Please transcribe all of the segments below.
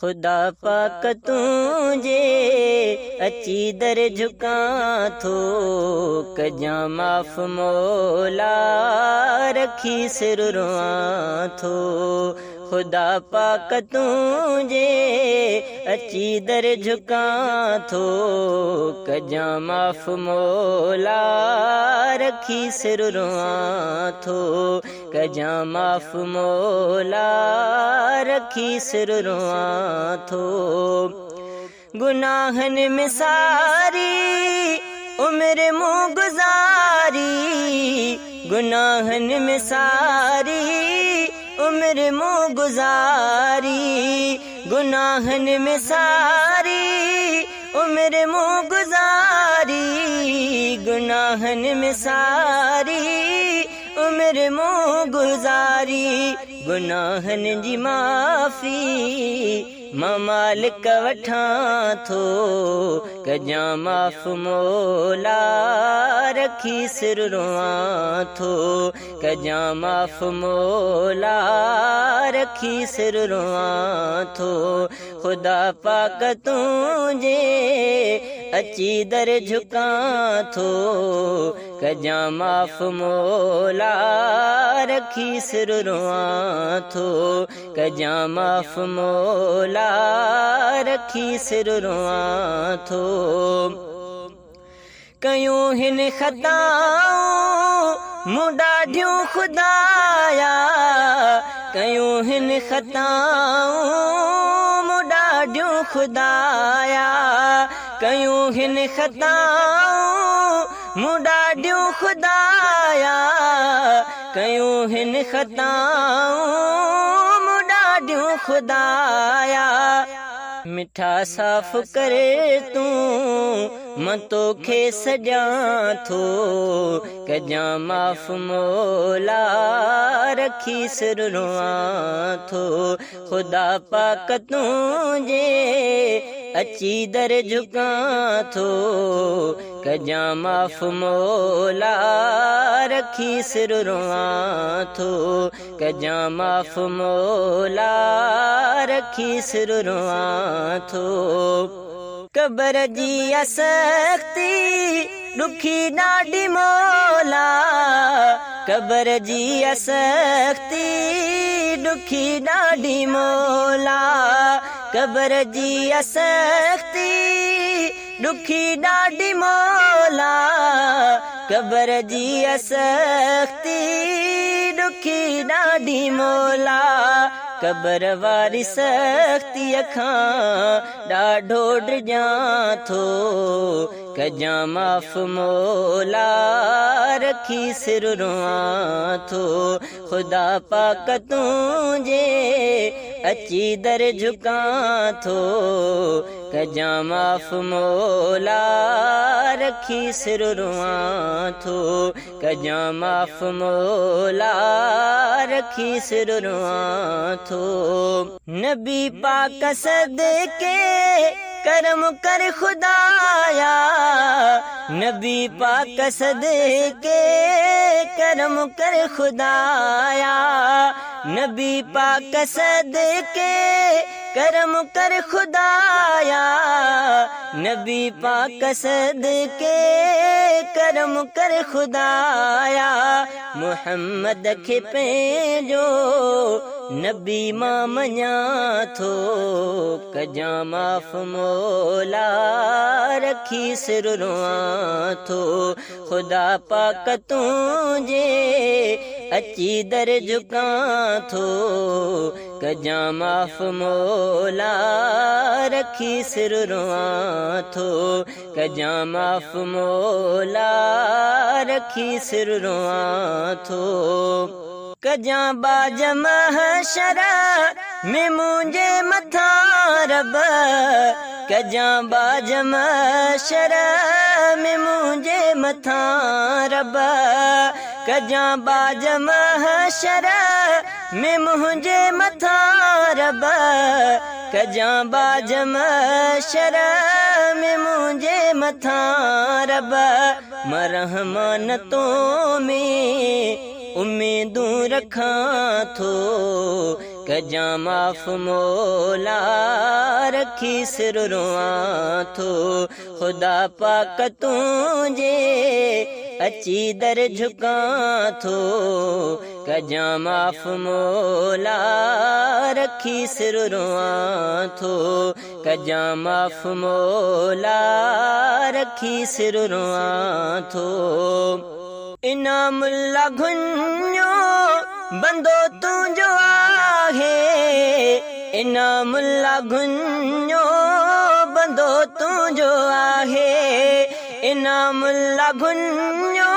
खुदा पाक तुझे अची दर झुकां थो, कजां माफ़ मौला रखी सिर रोआं थो। खुदा पाक तुझे अची दर झुकां थो, कजां माफ़ मौला रखी सिर रोआं थो, कजां माफ़ मौला रखी सिर रोआं थो। गुनाहन में सारी उम्र मूं गुज़ारी, गुनाहन में सारी उम्र मूं गुज़ारी, गुनाहन में सारी उम्र मूं गुज़ारी, गुनाहन में सारी उम्र मूं गुज़ारी। गुनाहन जी माफ़ी मां मालिक वठां थो, कजां माफ़ मौला रखी सिर रोआं थो, कजां माफ़ मौला रखी सिर रोआं थो। खुदा पाक तुझे अची दर झुकां थो, कजां माफ़ मौला रखी सिर रोआं थो, कजां माफ़ मौला रखी सिर रोआं थो। कयूं हिन ख़ताऊं मूं ॾाढियूं खुदाया, कयूं हिन ख़ताऊं मूं ॾाढियूं खुदाया, कयूं हिन ख़ताऊं मूं ॾाढियूं खुदाया, कयूं हिन ख़ताऊं मूं ॾाढियूं खुदाया। मिठा साफ़ करे तूं मां तोखे सॼां थो, कजां माफ़ मौला रखी सिर रोआं थो। खुदा पाक तुझे अची दर झुकां थो, कजां माफ़ मौला रखी सिर रोआं थो, कजां माफ़ मौला रखी सिर रोआं थो। कबर जी सख़्ती ॾुखी ॾाढी मौला, कबर जी सख़्ती ॾुखी ॾाढी मौला, कबर जी सख़्ती ॾुखी ॾाढी मौला, कबर जी सख़्ती ॾुखी ॾाढी मौला। कबर वारी सख़्तीअ खां ॾाढो ड्रिजां थो, कजां माफ़ मौला रखी सिर रोआं थो। खुदा पाक तुझे अची दर झुकां थो, कजां माफ़ मौला रखी सिर रोआं थो, कजां माफ़ मौला रखी सिर रोआं थो। नबी पाक सदके करम कर खुदाया, नबी पाक सदके करम कर खुदाया, नबी पाक सदके करम कर खुदाया, नबी पाक सदके करम कर खुदाया। मुहम्मद खे पंहिंजो नबी मां मञां थो, कजां माफ़ मौला रखी सिर रोआं थो। खुदा पाक तुझे अची दर झुकां थो, कजां माफ़ मौला रखी सिर रोआं थो, कजां माफ़ मौला रखी सिर रोआं थो। कजां बाज महशर में मुंहिंजे मथां रब, कजां बाज महशर में मुंहिंजे मथां रब, कजां बाज महशर में मुंहिंजे मथां रब, कजां बाज महशर में मुंहिंजे मथां रब। मां रहमान तो में उम्मीदूं रखां थो, कजां माफ़ मौला रखी सिर रोआं थो खुदा पाक तुंहिंजे अची दर झुकां थो कजां माफ़ मौला रखी सिर रोआं थो कजां माफ़ मौला रखी सिर रोआं थो इनाम लघुन्यो बंदो तुंहिंजो आहे इनाम लघुन्यो बंदो तुंहिंजो आहे इनाम लघुन्यो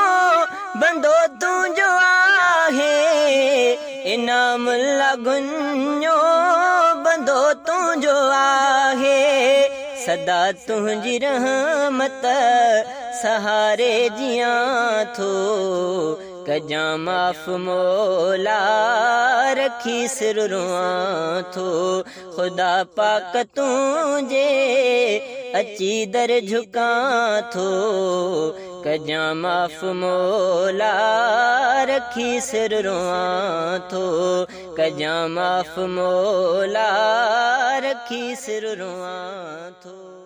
बंदो तुंहिंजो आहे इनाम लघुन्यो बंदो तुंहिंजो आहे सदा तुंहिंजी रहमत सहारे जियां थो कजां माफ़ मौला रखी सिर रोआं थो खुदा पाक तुंहिंजे अची दर झुकां थो कजां माफ़ मौला रखी सिर रोआं थो कजां माफ़ मौला रखी सिर रोआं थो।